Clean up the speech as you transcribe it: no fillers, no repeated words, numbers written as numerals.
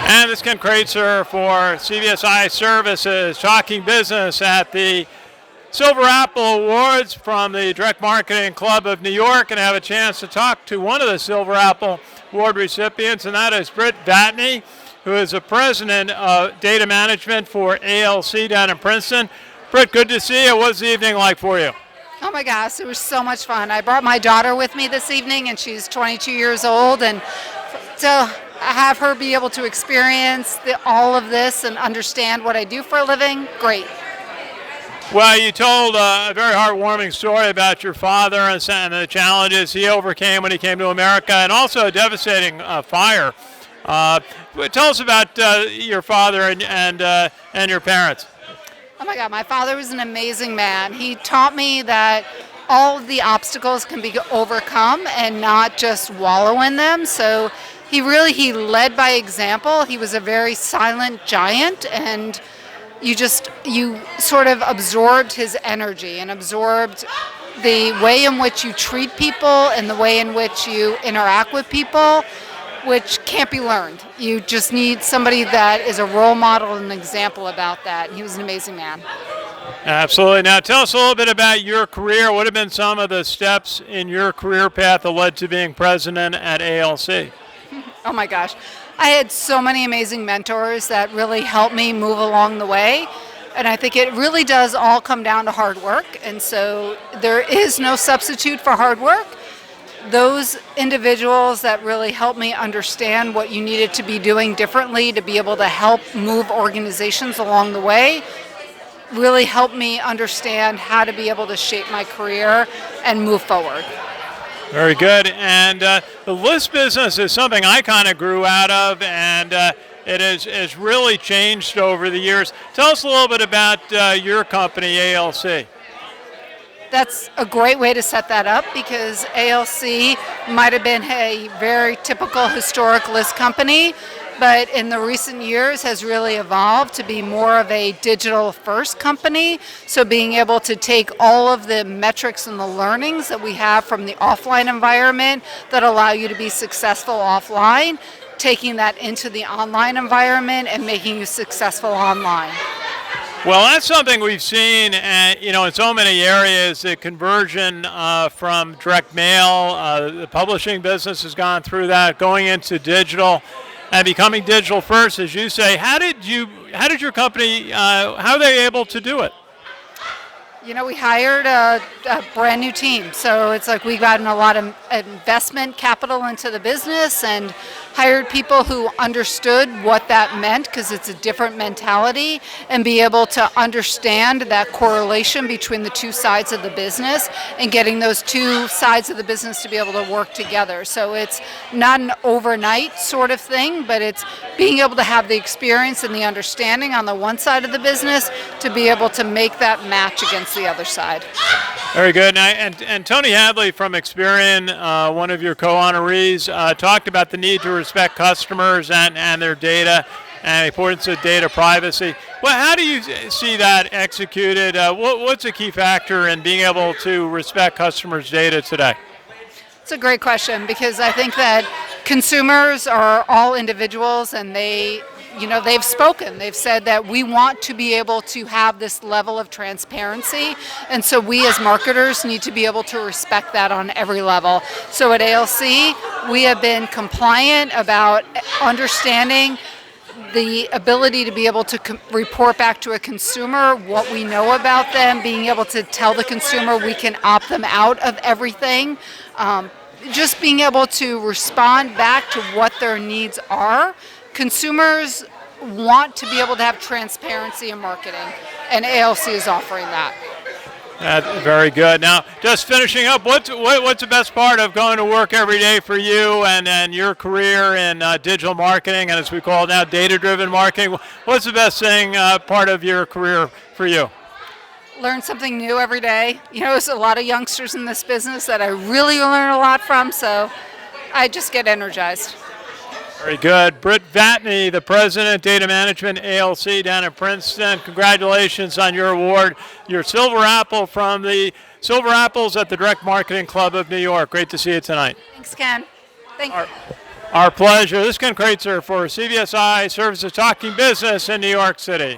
And this is Ken Kraetzer for CBSI Services, talking business at the Silver Apple Awards from the Direct Marketing Club of New York, and I have a chance to talk to one of the Silver Apple Award recipients, and that is Britt Vatne, who is the president of data management for ALC down in Princeton. Britt, good to see you. What's the evening like for you? Oh my gosh, it was so much fun. I brought my daughter with me this evening, and she's 22 years old, and so have her be able to experience all of this and understand what I do for a living, great. Well, you told a very heartwarming story about your father and the challenges he overcame when he came to America, and also a devastating fire. Tell us about your father and your parents. Oh my God, my father was an amazing man. He taught me that all of the obstacles can be overcome and not just wallow in them. So he led by example. He was a very silent giant, and you sort of absorbed his energy and absorbed the way in which you treat people and the way in which you interact with people, which can't be learned. You just need somebody that is a role model and an example about that. He was an amazing man. Absolutely. Now tell us a little bit about your career. What have been some of the steps in your career path that led to being president at ALC? Oh my gosh. I had so many amazing mentors that really helped me move along the way. And I think it really does all come down to hard work. And so there is no substitute for hard work. Those individuals that really helped me understand what you needed to be doing differently to be able to help move organizations along the way really helped me understand how to be able to shape my career and move forward. Very good. And the list business is something I kind of grew out of, and it has really changed over the years. Tell us a little bit about your company, ALC. That's a great way to set that up, because ALC might have been a very typical historic list company, but in the recent years has really evolved to be more of a digital first company. So being able to take all of the metrics and the learnings that we have from the offline environment that allow you to be successful offline, taking that into the online environment and making you successful online. Well, that's something we've seen, in so many areas. The conversion from direct mail, the publishing business has gone through that, going into digital and becoming digital first, as you say. How did your company? How are they able to do it? We hired a brand new team, so it's like we've gotten a lot of investment capital into the business and hired people who understood what that meant, because it's a different mentality, and be able to understand that correlation between the two sides of the business and getting those two sides of the business to be able to work together. So it's not an overnight sort of thing, but it's being able to have the experience and the understanding on the one side of the business to be able to make that match against the other side. Very good. And Tony Hadley from Experian, one of your co-honorees, talked about the need to respect customers and their data and the importance of data privacy. Well, how do you see that executed? What's a key factor in being able to respect customers' data today? It's a great question, because I think that consumers are all individuals, and they've spoken. They've said that we want to be able to have this level of transparency, and so we as marketers need to be able to respect that on every level. So at ALC, we have been compliant about understanding the ability to be able to report back to a consumer what we know about them, being able to tell the consumer we can opt them out of everything, just being able to respond back to what their needs are. Consumers want to be able to have transparency in marketing, and ALC is offering that. Very good. Now, just finishing up, what's the best part of going to work every day for you and your career in digital marketing, and as we call it now, data-driven marketing? What's the best thing part of your career for you? Learn something new every day. There's a lot of youngsters in this business that I really learn a lot from, so I just get energized. Very good. Britt Vatne, the president, data management, ALC down in Princeton. Congratulations on your award, your Silver Apple from the Silver Apples at the Direct Marketing Club of New York. Great to see you tonight. Thanks, Ken. Thank you. Our pleasure. This is Ken Kraetzer for CVSI Services Talking Business in New York City.